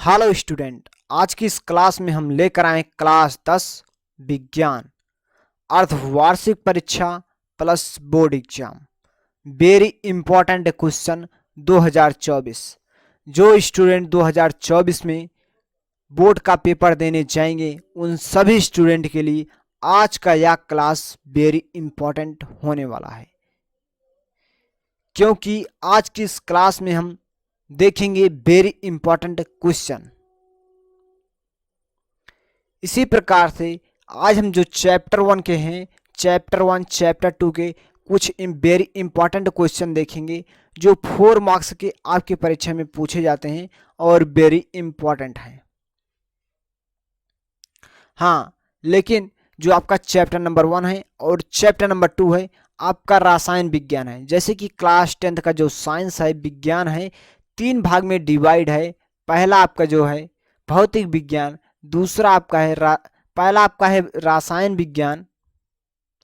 Hello student, आज की इस क्लास में हम लेकर आए क्लास 10 विज्ञान अर्धवार्षिक परीक्षा plus board exam. Very important question 2024। जो स्टूडेंट 2024 में बोर्ड का पेपर देने जाएंगे उन सभी स्टूडेंट के लिए आज का यह क्लास वेरी इंपॉर्टेंट होने वाला है, क्योंकि आज की इस क्लास में हम देखेंगे वेरी इंपॉर्टेंट क्वेश्चन। इसी प्रकार से आज हम जो चैप्टर 1 के हैं, चैप्टर 1 चैप्टर 2 के कुछ वेरी इंपॉर्टेंट क्वेश्चन देखेंगे जो 4 मार्क्स के आपकी परीक्षा में पूछे जाते हैं और वेरी इंपॉर्टेंट हैं। हाँ, लेकिन जो आपका चैप्टर नंबर 1 है और चैप्टर नंबर 2 है आपका रसायन विज्ञान है। जैसे कि क्लास 10th का जो साइंस है, विज्ञान है, 3 भाग में डिवाइड है। पहला आपका जो है भौतिक विज्ञान, दूसरा आपका है पहला आपका है रसायन विज्ञान,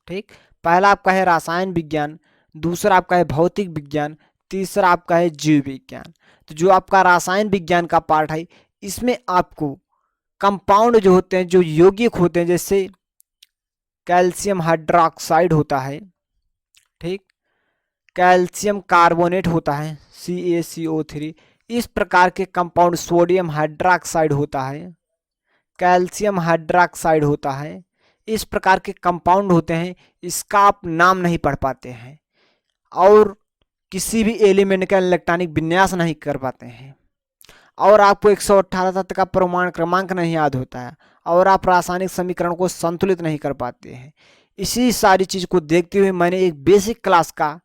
ठीक, पहला आपका है रसायन विज्ञान, दूसरा आपका है भौतिक विज्ञान, तीसरा आपका है जीव विज्ञान। तो जो आपका रसायन विज्ञान का पार्ट है इसमें आपको कंपाउंड जो होते हैं, जो यौगिक होते हैं, जैसे कैल्शियम हाइड्रोक्साइड होता है, ठीक, कैल्शियम कार्बोनेट होता है CaCO3, इस प्रकार के कंपाउंड, सोडियम हाइड्रोक्साइड होता है, कैल्शियम हाइड्रोक्साइड होता है, इस प्रकार के कंपाउंड होते हैं। इसका आप नाम नहीं पढ़ पाते हैं और किसी भी एलिमेंट का इलेक्ट्रॉनिक विन्यास नहीं कर पाते हैं और आपको 118 तत्व का परमाणु क्रमांक नहीं याद होता है और आप रासायनिक समीकरण को संतुलित नहीं कर पाते हैं। इसी सारी चीज को देखते हुए मैंने एक बेसिक क्लास का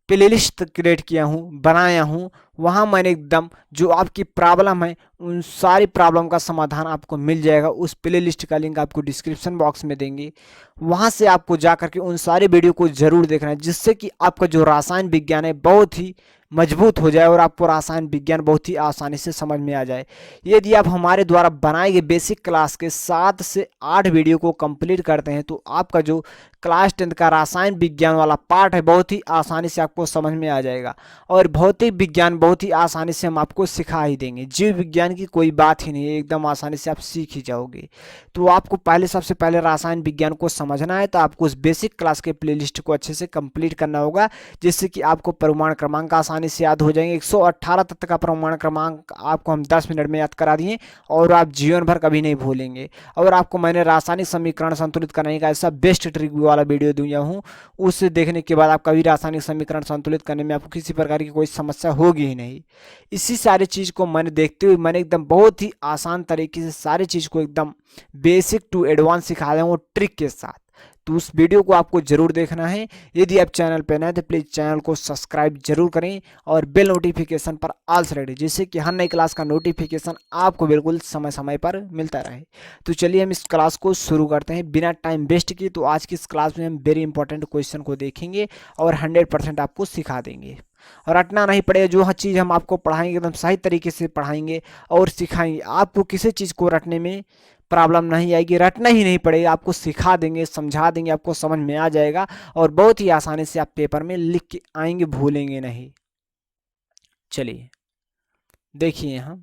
प्लेलिस्ट क्रिएट किया हूँ, बनाया हूँ। वहाँ मैंने एकदम जो आपकी प्रॉब्लम है उन सारी प्रॉब्लम का समाधान आपको मिल जाएगा। उस प्लेलिस्ट का लिंक आपको डिस्क्रिप्शन बॉक्स में देंगे, वहाँ से आपको जा करके उन सारे वीडियो को जरूर देखना है, जिससे कि आपका जो रसायन विज्ञान है बहुत ही मजबूत हो जाए और आपको रसायन विज्ञान बहुत ही आसानी से समझ में आ जाए। यदि आप हमारे द्वारा बनाए गए बेसिक क्लास के 7 से 8 वीडियो को कंप्लीट करते हैं तो आपका जो क्लास 10th का रसायन विज्ञान वाला पार्ट है बहुत ही आसानी से आपको समझ में आ जाएगा और भौतिक विज्ञान बहुत ही आसानी से हम आपको सिखा ही देंगे। जीव विज्ञान की कोई बात ही नहीं है, एकदम आसानी से आप सीख ही जाओगे। तो आपको सबसे पहले रसायन विज्ञान को समझना है तो आपको उस बेसिक क्लास के प्लेलिस्ट को अच्छे से कंप्लीट करना होगा, जिससे कि आपको परमाणु क्रमांक आसानी से याद हो जाएंगे। 118 तत्व का परमाणु क्रमांक आपको हम 10 मिनट में याद करा दिए और आप जीवन भर कभी नहीं भूलेंगे। और आपको मैंने रासायनिक समीकरण संतुलित करने का ऐसा बेस्ट ट्रिक वाला वीडियो दिया हूँ, उसे देखने के बाद आप कभी रासायनिक समीकरण संतुलित करने में आपको किसी प्रकार की कोई समस्या होगी ही नहीं। इसी सारी चीज़ को मैंने देखते हुए मैंने एकदम बहुत ही आसान तरीके से सारी चीज़ को एकदम बेसिक टू एडवांस सिखा रहा हूँ ट्रिक के साथ। तो उस वीडियो को आपको जरूर देखना है। यदि आप चैनल पर नए तो प्लीज़ चैनल को सब्सक्राइब जरूर करें और बेल नोटिफिकेशन पर ऑल सेलेक्ट, जिससे कि हर नई क्लास का नोटिफिकेशन आपको बिल्कुल समय समय पर मिलता रहे। तो चलिए हम इस क्लास को शुरू करते हैं बिना टाइम वेस्ट किए। तो आज की इस क्लास में हम वेरी इंपॉर्टेंट क्वेश्चन को देखेंगे और 100% आपको सिखा देंगे और रटना नहीं पड़ेगा। जो हर चीज़ हम आपको पढ़ाएंगे एकदम सही तरीके से पढ़ाएंगे और सिखाएंगे। आपको किसी चीज़ को रटने में प्रॉब्लम नहीं आएगी, रटना ही नहीं पड़ेगा, आपको सिखा देंगे, समझा देंगे, आपको समझ में आ जाएगा और बहुत ही आसानी से आप पेपर में लिख के आएंगे, भूलेंगे नहीं। चलिए देखिए, यहाँ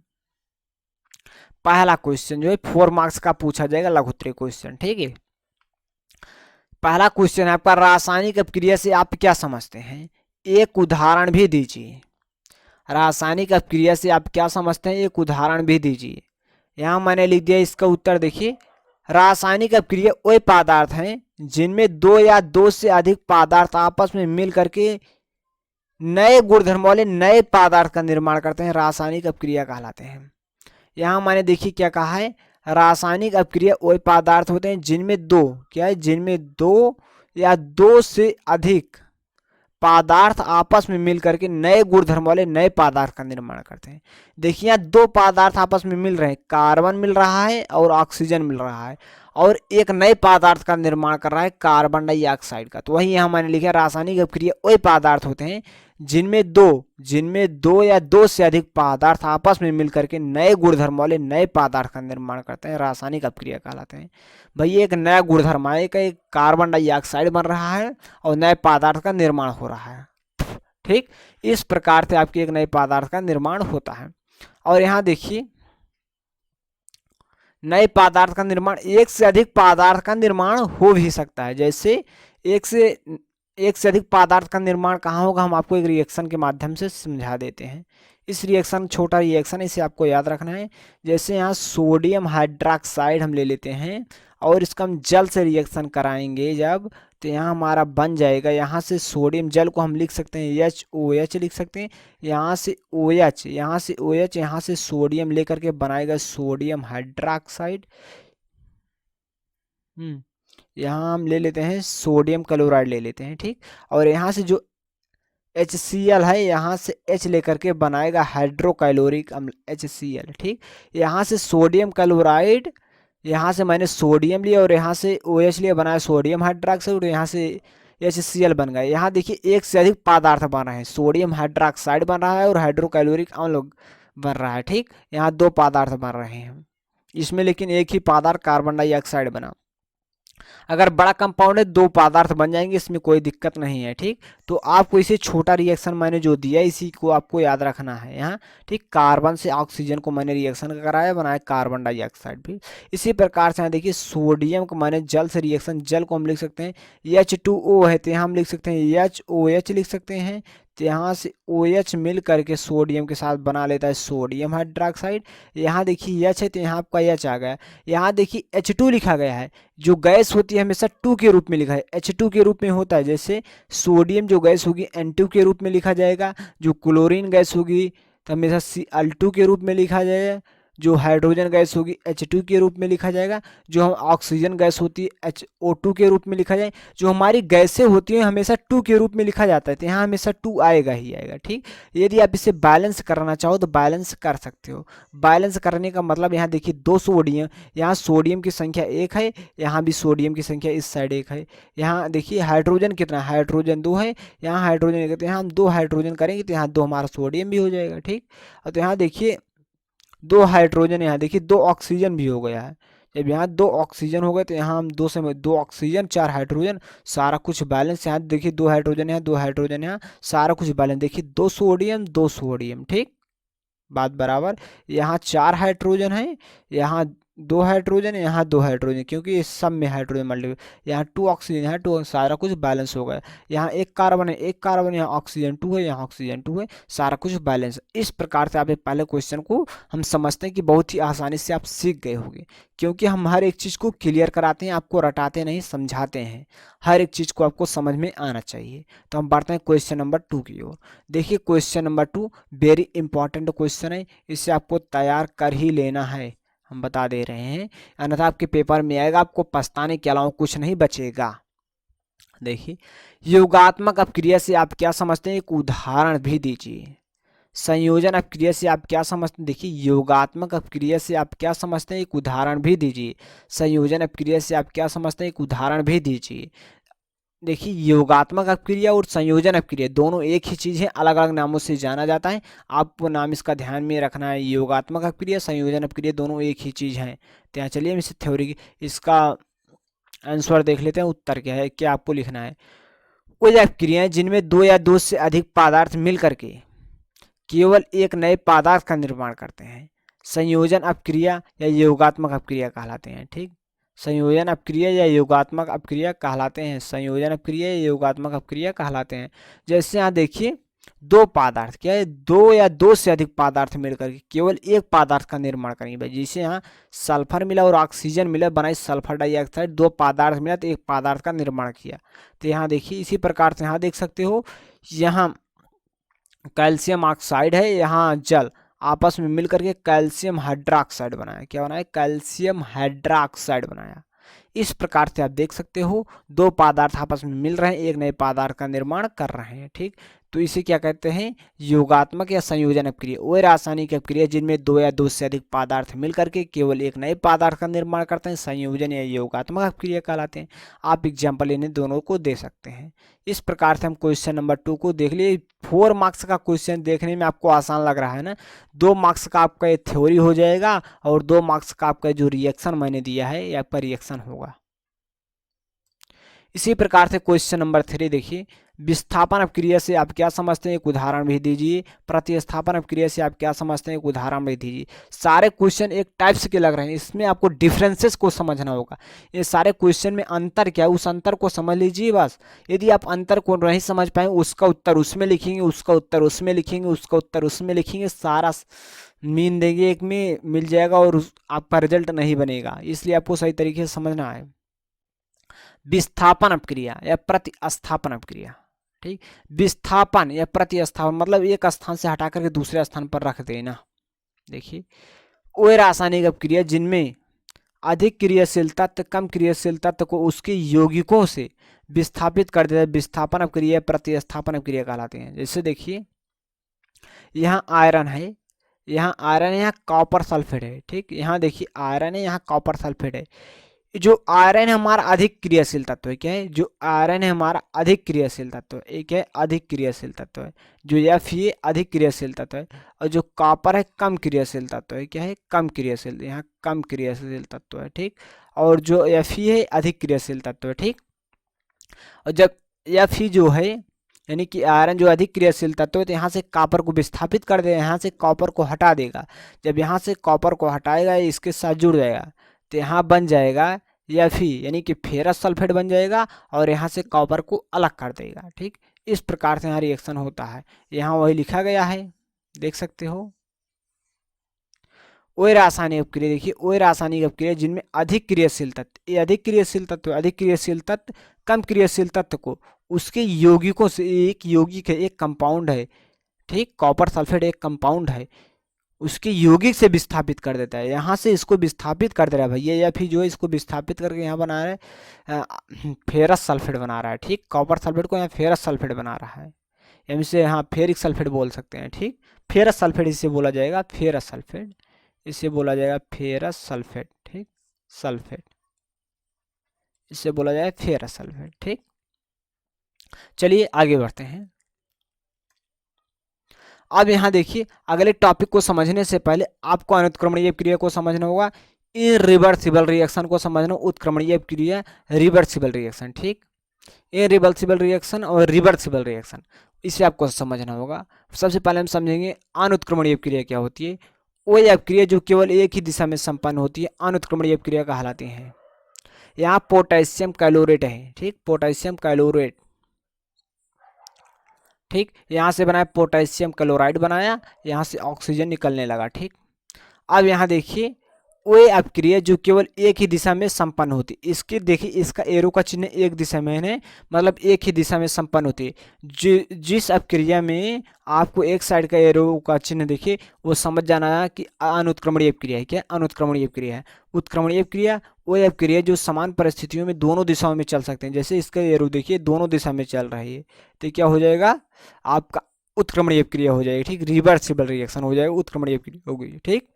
पहला क्वेश्चन जो है 4 मार्क्स का पूछा जाएगा, लघुत्तरीय क्वेश्चन, ठीक है। पहला क्वेश्चन है आपका, रासायनिक अपक्रिया से आप क्या समझते हैं, एक उदाहरण भी दीजिए। रासायनिक अपक्रिया से आप क्या समझते हैं, एक उदाहरण भी दीजिए। यहाँ मैंने लिख दिया इसका उत्तर। देखिए, रासायनिक अपक्रिया वे पदार्थ हैं जिनमें 2 या 2 से अधिक पदार्थ आपस में मिल करके नए गुणधर्म वाले नए पदार्थ का निर्माण करते हैं, रासायनिक अपक्रिया कहलाते हैं। यहाँ मैंने देखिए क्या कहा है, रासायनिक अपक्रिया वे पदार्थ होते हैं जिनमें 2, क्या है, जिनमें 2 या 2 से अधिक पदार्थ आपस में मिल करके नए गुणधर्म वाले नए पदार्थ का निर्माण करते हैं। देखिए, यहाँ 2 पदार्थ आपस में मिल रहे हैं, कार्बन मिल रहा है और ऑक्सीजन मिल रहा है और एक नए पदार्थ का निर्माण कर रहा है, कार्बन डाइऑक्साइड का। तो वही यहाँ मैंने लिखा, रासायनिक अपक्रिया वे पदार्थ होते हैं जिनमें दो या 2 से अधिक पदार्थ आपस में मिल करके नए गुणधर्म वाले नए पदार्थ का निर्माण करते हैं, रासायनिक अपक्रिया कहलाते हैं। भाई एक नया गुणधर्म है, एक कार्बन डाइऑक्साइड बन रहा है और नए पदार्थ का निर्माण हो रहा है, ठीक। इस प्रकार से आपके एक नए पदार्थ का निर्माण होता है। और यहाँ देखिए नए पदार्थ का निर्माण, एक से अधिक पदार्थ का निर्माण हो भी सकता है। जैसे एक से अधिक पदार्थ का निर्माण कहाँ होगा, हम आपको एक रिएक्शन के माध्यम से समझा देते हैं। इस रिएक्शन, छोटा रिएक्शन, इसे आपको याद रखना है। जैसे यहाँ सोडियम हाइड्रोक्साइड हम ले लेते हैं और इसका हम जल से रिएक्शन कराएंगे जब, तो यहाँ हमारा बन जाएगा, यहाँ से सोडियम जल को हम लिख सकते हैं HOH लिख सकते हैं, यहाँ से OH, यहाँ से OH, यहाँ से सोडियम लेकर के बनाएगा सोडियम हाइड्रोक्साइड। यहाँ हम ले लेते हैं सोडियम क्लोराइड ले लेते हैं, ठीक। और यहाँ से जो HCl है, यहाँ से H लेकर के बनाएगा हाइड्रोक्लोरिक अम्ल HCl, ठीक। यहाँ से सोडियम क्लोराइड, यहाँ से मैंने सोडियम लिया और यहाँ से OH लिया, बनाया सोडियम हाइड्रोक्साइड, और यहाँ से HCl बन गया। यहाँ देखिए एक से अधिक पदार्थ बन रहे हैं, सोडियम हाइड्रोक्साइड बन रहा है और हाइड्रोक्लोरिक अम्ल बन रहा है, ठीक। यहाँ दो पदार्थ बन रहे हैं इसमें, लेकिन एक ही पदार्थ कार्बन डाइऑक्साइड बना। अगर बड़ा कंपाउंड है दो पदार्थ बन जाएंगे, इसमें कोई दिक्कत नहीं है, ठीक। तो आपको इसे छोटा रिएक्शन मैंने जो दिया इसी को आपको याद रखना है यहाँ, ठीक। कार्बन से ऑक्सीजन को मैंने रिएक्शन कराया, बनाया कार्बन डाइऑक्साइड भी। इसी प्रकार से यहाँ देखिए सोडियम को मैंने जल से रिएक्शन, जल को हम लिख सकते हैं H2O है, तो यहाँ हम लिख सकते हैं HOH लिख सकते हैं। तो यहाँ से OH मिल करके सोडियम के साथ बना लेता है सोडियम हाइड्रोक्साइड। यहाँ देखिए H है तो यहाँ आपका H आ गया। यहाँ देखिए H2 लिखा गया है, जो गैस होती है हमेशा 2 के रूप में लिखा है, H2 के रूप में होता है। जैसे सोडियम जो गैस होगी N2 के रूप में लिखा जाएगा, जो क्लोरीन गैस होगी तो हमेशा Cl2 के रूप में लिखा जाएगा, जो हाइड्रोजन गैस होगी H2 के रूप में लिखा जाएगा, जो हम ऑक्सीजन गैस होती है HO2 के रूप में लिखा जाए। जो हमारी गैसें होती हैं हमेशा 2 के रूप में लिखा जाता है, तो यहाँ हमेशा 2 आएगा ही आएगा, ठीक। यदि आप इसे बैलेंस करना चाहो तो बैलेंस कर सकते हो। बैलेंस करने का मतलब यहाँ देखिए दो सोडियम, यहाँ सोडियम की संख्या 1 है, यहाँ भी सोडियम की संख्या इस साइड 1 है। यहाँ देखिए हाइड्रोजन कितना, हाइड्रोजन 2 है, यहाँ हाइड्रोजन कहते हैं, यहाँ हम 2 हाइड्रोजन करेंगे तो यहाँ 2 हमारा सोडियम भी हो जाएगा, ठीक। और तो यहाँ देखिए 2 हाइड्रोजन, यहाँ देखिए 2 ऑक्सीजन भी हो गया है। जब यहाँ 2 ऑक्सीजन हो गए तो यहाँ हम 2 से 2 ऑक्सीजन 4 हाइड्रोजन, सारा कुछ बैलेंस। यहाँ देखिए 2 हाइड्रोजन, यहाँ 2 हाइड्रोजन, यहाँ सारा कुछ बैलेंस। देखिए 2 सोडियम 2 सोडियम, ठीक, बात बराबर। यहाँ 4 हाइड्रोजन है, यहाँ 2 हाइड्रोजन, यहाँ 2 हाइड्रोजन, क्योंकि इस सब में हाइड्रोजन मल्टीप्लाई। यहाँ 2 ऑक्सीजन, यहाँ 2, सारा कुछ बैलेंस हो गया। यहाँ 1 कार्बन है, 1 कार्बन, यहाँ ऑक्सीजन 2 है, यहाँ ऑक्सीजन 2 है, सारा कुछ बैलेंस। इस प्रकार से आप पहले क्वेश्चन को हम समझते हैं कि बहुत ही आसानी से आप सीख गए होंगे, क्योंकि हम हर एक चीज़ को क्लियर कराते हैं, आपको रटाते नहीं, समझाते हैं। हर एक चीज़ को आपको समझ में आना चाहिए। तो हम बढ़ते हैं क्वेश्चन नंबर 2 की ओर। देखिए question number 2 very important question है, इसे आपको तैयार कर ही लेना है, हम बता दे रहे हैं, अन्यथा आपके पेपर में आएगा, आपको पछताने के अलावा कुछ नहीं बचेगा। देखिए योगात्मक अपक्रिया से आप क्या समझते हैं, एक उदाहरण भी दीजिए। संयोजन अपक्रिया से आप क्या समझते हैं, देखिए योगात्मक अपक्रिया से आप क्या समझते हैं, एक उदाहरण भी दीजिए। संयोजन अपक्रिया से आप क्या समझते हैं, एक उदाहरण भी दीजिए। देखिए योगात्मक अपक्रिया और संयोजन अपक्रिया दोनों एक ही चीज़ है, अलग अलग नामों से जाना जाता है, आपको नाम इसका ध्यान में रखना है। योगात्मक अपक्रिया संयोजन अपक्रिया दोनों एक ही चीज़ हैं। तो यहाँ चलिए हम इस थ्योरी की इसका आंसर देख लेते हैं, उत्तर क्या है, क्या आपको लिखना है। वो अपक्रियाएं जिनमें 2 या 2 से अधिक पदार्थ मिल करके केवल एक नए पदार्थ का निर्माण करते हैं, संयोजन अपक्रिया या योगात्मक अपक्रिया कहलाते हैं, ठीक। संयोजन अपक्रिया या योगात्मक अपक्रिया कहलाते हैं, संयोजन अपक्रिया या योगात्मक अपक्रिया कहलाते हैं। जैसे यहाँ देखिए 2 पदार्थ, क्या है, 2 या 2 से अधिक पदार्थ मिलकर के केवल एक पदार्थ का निर्माण करेंगे। जैसे यहाँ सल्फर मिला और ऑक्सीजन मिला, बनाई सल्फर डाइऑक्साइड, 2 पदार्थ मिला तो एक पदार्थ का निर्माण किया। तो यहाँ देखिए इसी प्रकार से यहाँ देख सकते हो, यहाँ कैल्शियम ऑक्साइड है, यहाँ जल, आपस में मिलकर के कैल्शियम हाइड्रोक्साइड बनाया। क्या बनाया, कैल्शियम हाइड्रोक्साइड बनाया। इस प्रकार से आप देख सकते हो 2 पदार्थ आपस में मिल रहे हैं, एक नए पदार्थ का निर्माण कर रहे हैं, ठीक। तो इसे क्या कहते हैं, योगात्मक या संयोजन अपक्रिया। वो रासायनिक अपक्रिया जिनमें 2 या 2 से अधिक पदार्थ मिल करके केवल एक नए पदार्थ का निर्माण करते हैं, संयोजन या योगात्मक अपक्रिया कहलाते हैं। आप एग्जाम्पल इन्हें दोनों को दे सकते हैं। इस प्रकार से हम क्वेश्चन नंबर 2 को देख लिए। 4 मार्क्स का क्वेश्चन देखने में आपको आसान लग रहा है ना। 2 मार्क्स का आपका ये थ्योरी हो जाएगा और 2 मार्क्स का आपका जो रिएक्शन मैंने दिया है ये आपका रिएक्शन होगा। इसी प्रकार से क्वेश्चन नंबर 3 देखिए, विस्थापन अपक्रिया से आप क्या समझते हैं, एक उदाहरण भी दीजिए। प्रतिस्थापन अपक्रिया से आप क्या समझते हैं, एक उदाहरण भी दीजिए। सारे क्वेश्चन एक टाइप्स के लग रहे हैं, इसमें आपको डिफरेंसेस को समझना होगा। ये सारे क्वेश्चन में अंतर क्या है, उस अंतर को समझ लीजिए बस। यदि आप अंतर को नहीं समझ पाए, उसका उत्तर उसमें लिखेंगे, उसका उत्तर उसमें लिखेंगे, उसका उत्तर उसमें लिखेंगे, सारा मीन देंगे, एक में मिल जाएगा और आपका रिजल्ट नहीं बनेगा। इसलिए आपको सही तरीके से समझना है। विस्थापन अपक्रिया या प्रतिस्थापन अपक्रिया, ठीक। विस्थापन या प्रतिस्थापन मतलब एक स्थान से हटा करके दूसरे स्थान पर रख देना। देखिए, वो रासायनिक अपक्रिया जिनमें अधिक क्रियाशील तत्व कम क्रियाशील तत्व को उसके यौगिकों से विस्थापित कर देता है, विस्थापन अपक्रिया प्रतिस्थापन अपक्रिया कहलाते हैं। जैसे देखिए, यहाँ आयरन है, यहाँ आयरन है, यहाँ कॉपर सल्फेट है, ठीक। यहाँ देखिए आयरन है, यहाँ कॉपर सल्फेट है। जो आयरन है हमारा अधिक क्रियाशील तत्व है, क्या है, जो आयरन है हमारा अधिक क्रियाशील तत्व है, एक है अधिक क्रियाशील तत्व है, जो F ये अधिक क्रियाशील तत्व है, और जो कॉपर है कम क्रियाशील तत्व है, क्या है, कम क्रियाशील, यहाँ कम क्रियाशील तत्व है, ठीक। और जो Fe है अधिक क्रियाशील तत्व है, ठीक। और जब Fe जो है यानी कि आयरन जो अधिक क्रियाशील तत्व है, तो यहाँ से कॉपर को विस्थापित कर देगा, यहाँ से कॉपर को हटा देगा। जब यहाँ से कॉपर को हटाएगा, इसके साथ जुड़ जाएगा, तो यहाँ बन जाएगा Fe यानी कि फेरस सल्फेट बन जाएगा, और यहाँ से कॉपर को अलग कर देगा, ठीक। इस प्रकार से यहाँ रिएक्शन होता है। यहाँ वही लिखा गया है, देख सकते हो। वही रासायनिक अपक्रिया, देखिए वही रासायनिक अपक्रिया जिनमें अधिक क्रियाशील तत्व, ये अधिक क्रियाशील तत्व, अधिक क्रियाशील तत्व कम क्रियाशील तत्व को उसके यौगिकों से, एक यौगिक है, एक कंपाउंड है, ठीक। कॉपर सल्फेट एक कंपाउंड है, उसके यौगिक से विस्थापित कर देता है। यहाँ से इसको विस्थापित कर दे रहा है भैया, या फिर जो है इसको विस्थापित करके यहाँ बना रहा है, फेरस सल्फेट बना रहा है, ठीक। कॉपर सल्फेट को यहाँ फेरस सल्फेट बना रहा है, या इसे हाँ फेरिक सल्फेट बोल सकते हैं, ठीक। फेरस सल्फेट इसे बोला जाएगा, फेरस सल्फेट इसे बोला जाएगा, फेरस सल्फेट, ठीक। सल्फेट इसे बोला जाएगा फेरस सल्फेट, ठीक। चलिए आगे बढ़ते हैं। अब यहाँ देखिए, अगले टॉपिक को समझने से पहले आपको अनुत्क्रमणीय क्रिया को समझना होगा, इरिवर्सिबल रिएक्शन को समझना, उत्क्रमणीय क्रिया, रिवर्सिबल रिएक्शन, ठीक। इरिवर्सिबल रिएक्शन और रिवर्सिबल रिएक्शन, इसे आपको समझना होगा। सबसे पहले हम समझेंगे अनुत्क्रमणीय क्रिया क्या होती है। वही अपक्रिया जो केवल एक ही दिशा में संपन्न होती है, अनुत्क्रमणीय क्रिया कहलाती है। यहाँ पोटेशियम क्लोरेट है, ठीक, पोटेशियम क्लोरेट, ठीक। यहाँ से बनाया पोटेशियम क्लोराइड बनाया, यहाँ से ऑक्सीजन निकलने लगा, ठीक। अब यहाँ देखिए, वो अपक्रिया जो केवल एक ही दिशा में संपन्न होती है, इसकी देखिए इसका एरो का चिन्ह एक दिशा में है, मतलब एक ही दिशा में संपन्न होती है। जिस अपक्रिया में आपको एक साइड का एरो का चिन्ह देखिए, वो समझ जाना है कि अनुत्क्रमणीय अपक्रिया है, क्या अनुत्क्रमणीय अपक्रिया है। उत्क्रमणीय अपक्रिया वो अपक्रिया जो समान परिस्थितियों में दोनों दिशाओं में चल सकते हैं। जैसे इसका एरो देखिए दोनों दिशा में चल रही है, तो क्या हो जाएगा, आपका उत्क्रमणीय अपक्रिया हो जाएगी, ठीक। रिवर्सिबल रिएक्शन हो जाएगा, उत्क्रमणीय अपक्रिया हो गई, ठीक।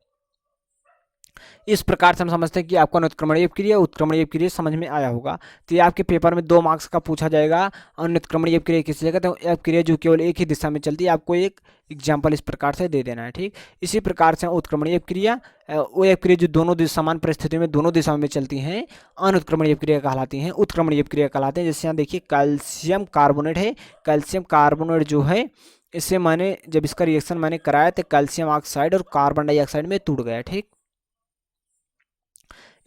इस प्रकार से हम समझते हैं कि आपको अनुत्क्रमणीय अपक्रिया उत्क्रमणीय अपक्रिया समझ में आया होगा। तो ये आपके पेपर में 2 मार्क्स का पूछा जाएगा। अनुत्क्रमणीय अपक्रिया किस जगह, तो अपक्रिया जो केवल एक ही दिशा में चलती है, आपको एक एग्जाम्पल इस प्रकार से दे देना है, ठीक। इसी प्रकार से उत्क्रमणीय अपक्रिया वो अपक्रिया जो दोनों समान परिस्थितियों में दोनों दिशाओं में चलती हैं, अनुत्क्रमणीय अपक्रिया कहलाती हैं, उत्क्रमणीय अपक्रिया कहलाते हैं। जैसे यहाँ देखिए कैल्शियम कार्बोनेट है, कैल्शियम कार्बोनेट जो है, इससे मैंने जब इसका रिएक्शन मैंने कराया तो कैल्शियम ऑक्साइड और कार्बन डाइऑक्साइड में टूट गया, ठीक।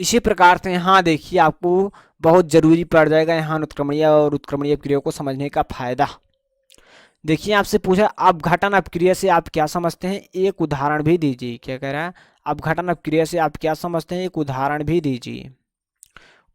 इसी प्रकार से यहाँ देखिए आपको बहुत जरूरी पड़ जाएगा यहाँ अनुत्क्रमणीय और उत्क्रमणीय अपक्रिया को समझने का फायदा। देखिए आपसे पूछा अपघटन अपक्रिया से आप क्या समझते हैं, एक उदाहरण भी दीजिए। क्या कह रहा है, अपघटन अपक्रिया से आप क्या समझते हैं, एक उदाहरण भी दीजिए।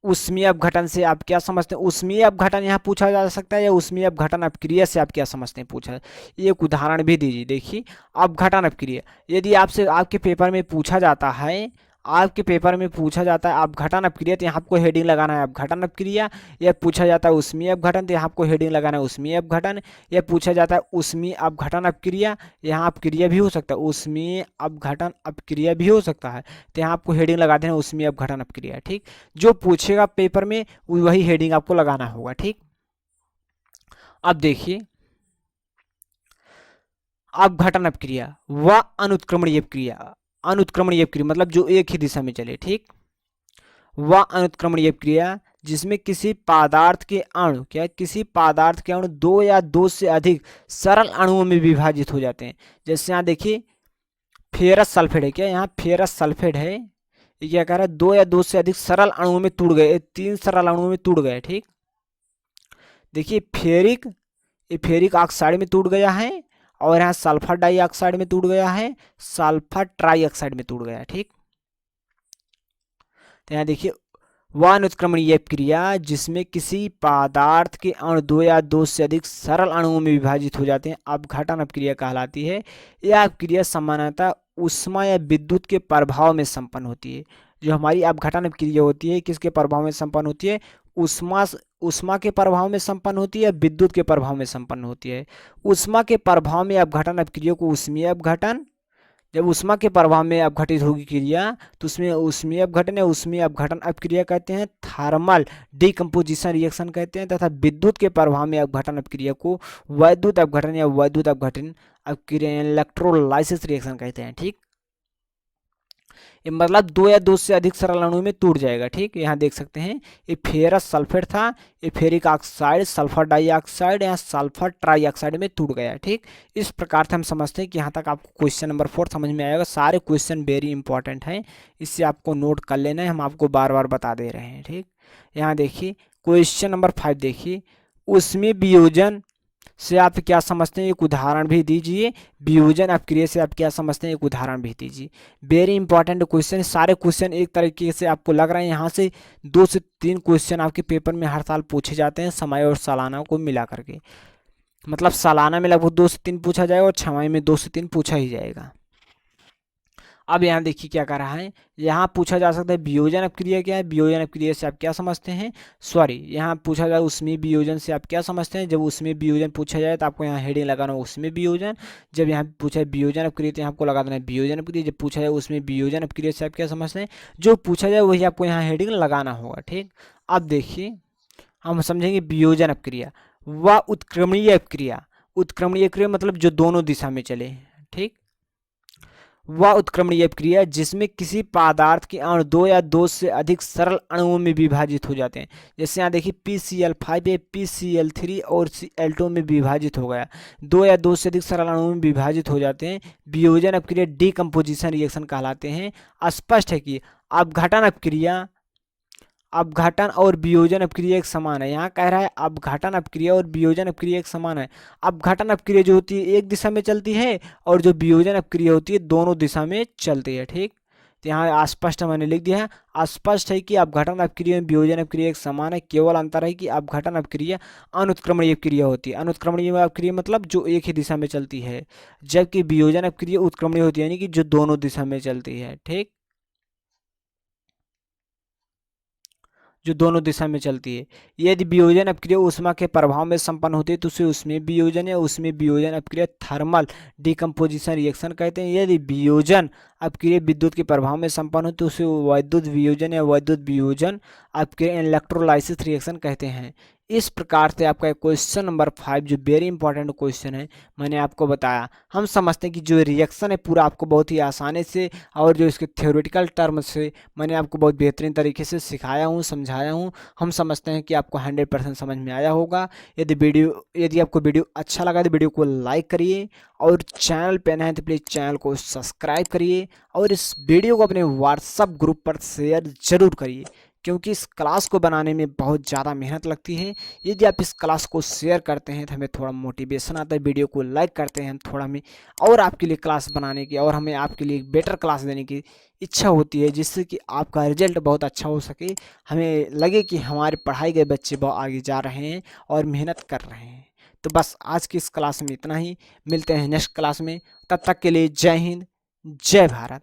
ऊष्मीय अपघटन से आप क्या समझते हैं, ऊष्मीय अपघटन यहाँ पूछा जा सकता है, या ऊष्मीय अपघटन अपक्रिया से आप क्या समझते हैं पूछा, एक उदाहरण भी दीजिए। देखिए अपघटन अपक्रिया यदि आपसे आपके पेपर में पूछा जाता है, आपके पेपर में पूछा जाता है अपघटन अपक्रिया, तो यहाँ आपको हेडिंग लगाना है अपघटन अपक्रिया। या पूछा जाता है ऊष्मीय अपघटन, तो यहाँ आपको हेडिंग लगाना है ऊष्मीय अपघटन। या पूछा जाता है ऊष्मीय अपघटन अपक्रिया, यहाँ अपक्रिया भी हो सकता है, ऊष्मीय अपघटन अपक्रिया भी हो सकता है, तो यहाँ आपको हेडिंग लगा देना ऊष्मीय अपघटन अपक्रिया, ठीक। जो पूछेगा पेपर में वही हेडिंग आपको लगाना होगा, ठीक। अब देखिए अपघटन अपक्रिया व अनुत्क्रमणीय अपक्रिया, अनुत्क्रमणीय अपक्रिया मतलब जो एक ही दिशा में चले, ठीक। वह अनुत्क्रमणीय अपक्रिया जिसमें किसी पदार्थ के अणु किसी पदार्थ के अणु दो या दो से अधिक सरल अणुओं में विभाजित हो जाते हैं। जैसे यहाँ देखिए फेरस सल्फेट है, क्या यहाँ फेरस सल्फेट है, ये क्या कह रहा है, दो या दो से अधिक सरल अणुओं में टूट गए, 3 सरल अणुओं में टूट गए। ठीक, देखिए ये फेरिक ऑक्साइड में टूट गया है, और यहाँ सल्फर डाइऑक्साइड में टूट गया है, सल्फर ट्राइऑक्साइड में टूट गया। ठीक, तो यहाँ देखिए वह अनुत्क्रमणीय क्रिया जिसमें किसी पदार्थ के अणु दो या दो से अधिक सरल अणुओं में विभाजित हो जाते हैं अपघटन अपक्रिया कहलाती है। यह अपक्रिया सामान्यतः ऊष्मा या विद्युत के प्रभाव में संपन्न होती है। जो हमारी अपघटन अपक्रिया होती है किसके प्रभाव में संपन्न होती है, ऊष्मा के प्रभाव में संपन्न होती है, विद्युत के प्रभाव में संपन्न होती है। ऊष्मा के प्रभाव में अपघटन अपक्रिया को ऊष्मीय अपघटन, जब ऊष्मा के प्रभाव में अपघटित होगी क्रिया तो उसमें ऊष्मीय अपघटन या ऊष्मीय अपघटन अपक्रिया कहते हैं, थर्मल डिकम्पोजिशन रिएक्शन कहते हैं, तथा विद्युत के प्रभाव में अपघटन अपक्रिया को वैद्युत अपघटन या वैद्युत अपघटन अपक्रिया इलेक्ट्रोलाइसिस रिएक्शन कहते हैं। ठीक, ये मतलब दो या दो से अधिक सरल अणु में टूट जाएगा। ठीक, यहाँ देख सकते हैं ये फेरस सल्फेट था, ये फेरिक ऑक्साइड, सल्फर डाइऑक्साइड, यहाँ सल्फर ट्राइऑक्साइड में टूट गया। ठीक, इस प्रकार से हम समझते हैं कि यहाँ तक आपको क्वेश्चन नंबर 4 समझ में आएगा। सारे क्वेश्चन वेरी इंपॉर्टेंट हैं, इससे आपको नोट कर लेना है, हम आपको बार बार बता दे रहे हैं। ठीक, यहाँ देखिए क्वेश्चन नंबर 5 देखिए, उसमें वियोजन से आप क्या समझते हैं, एक उदाहरण भी दीजिए। वियोजन अपक्रिया से आप क्या समझते हैं, एक उदाहरण भी दीजिए। वेरी इंपॉर्टेंट क्वेश्चन, सारे क्वेश्चन एक तरीके से आपको लग रहा है यहाँ से 2 से 3 क्वेश्चन आपके पेपर में हर साल पूछे जाते हैं, समय और सालाना को मिला करके। मतलब सालाना में लगभग 2 से 3 पूछा जाएगा और छमाही में 2 से 3 पूछा ही जाएगा। अब यहाँ देखिए क्या कर रहा है, यहाँ पूछा जा सकता है वियोजन अपक्रिया क्या है, वियोजन अपक्रिया से आप क्या समझते हैं, सॉरी यहाँ पूछा जाए उसमें वियोजन से आप क्या समझते हैं। जब उसमें वियोजन पूछा जाए तो आपको यहाँ हेडिंग लगाना है उसमें वियोजन। जब यहाँ पूछा है वियोजन अपक्रिया तो यहाँ आपको लगा देना है वियोजन अपक्रिया। जब पूछा जाए उसमें वियोजन अपक्रिया से आप क्या समझते हैं, जो पूछा जाए वही आपको यहाँ हेडिंग लगाना होगा। ठीक, अब देखिए हम समझेंगे वियोजन अपक्रिया व उत्क्रमणीय अपक्रिया। उत्क्रमणीय क्रिया मतलब जो दोनों दिशा में चले। ठीक, वह उत्क्रमणीय अपक्रिया जिसमें किसी पदार्थ के अणु दो या दो से अधिक सरल अणुओं में विभाजित हो जाते हैं। जैसे यहाँ देखिए PCl5 है, PCl3 और Cl2 में विभाजित हो गया, दो या दो से अधिक सरल अणुओं में विभाजित हो जाते हैं। वियोजन अपक्रिया डिकम्पोजिशन रिएक्शन कहलाते हैं। स्पष्ट है कि अपघटन और वियोजन अपक्रिया एक समान है। यहाँ कह रहा है अपघटन अपक्रिया और वियोजन अपक्रिया एक समान है। अपघटन अपक्रिया जो होती है एक दिशा में चलती है और जो वियोजन अपक्रिया होती है दोनों दिशा में चलती है। ठीक, तो यहाँ अस्पष्ट मैंने लिख दिया है। स्पष्ट है कि अपघटन अपक्रिया और वियोजन अपक्रिया एक समान है, केवल अंतर है कि अपघटन अपक्रिया अनुत्क्रमणीय अपक्रिया होती है। अनुत्क्रमणीय अपक्रिया मतलब जो एक ही दिशा में चलती है, जबकि वियोजन अपक्रिया उत्क्रमणीय होती है, यानी कि जो दोनों दिशा में चलती है। ठीक, जो दोनों दिशा में चलती है। यदि वियोजन अपक्रिया ऊष्मा के प्रभाव में संपन्न होती है तो उसे उसमें वियोजन या उसमें वियोजन अपक्रिया थर्मल डिकम्पोजिशन रिएक्शन कहते हैं। यदि वियोजन अपक्रिया विद्युत के प्रभाव में संपन्न हो तो उसे वैद्युत वियोजन या वैद्युत वियोजन अपक्रिया इलेक्ट्रोलाइसिस रिएक्शन कहते हैं। इस प्रकार से आपका क्वेश्चन नंबर 5 जो वेरी इंपॉर्टेंट क्वेश्चन है मैंने आपको बताया। हम समझते हैं कि जो रिएक्शन है पूरा आपको बहुत ही आसानी से और जो इसके थ्योरेटिकल टर्म से मैंने आपको बहुत बेहतरीन तरीके से सिखाया हूँ, समझाया हूँ। हम समझते हैं कि आपको 100% समझ में आया होगा। यदि आपको वीडियो अच्छा लगा तो वीडियो को लाइक करिए, और चैनल पे नए हैं तो प्लीज़ चैनल को सब्सक्राइब करिए, और इस वीडियो को अपने व्हाट्सएप ग्रुप पर शेयर ज़रूर करिए, क्योंकि इस क्लास को बनाने में बहुत ज़्यादा मेहनत लगती है। यदि आप इस क्लास को शेयर करते हैं तो हमें थोड़ा मोटिवेशन आता है, वीडियो को लाइक करते हैं हम थोड़ा हमें और आपके लिए क्लास बनाने की और हमें आपके लिए एक बेटर क्लास देने की इच्छा होती है, जिससे कि आपका रिजल्ट बहुत अच्छा हो सके, हमें लगे कि हमारे पढ़ाए गए बच्चे बहुत आगे जा रहे हैं और मेहनत कर रहे हैं। तो बस आज की इस क्लास में इतना ही, मिलते हैं नेक्स्ट क्लास में। तब तक के लिए जय हिंद, जय भारत।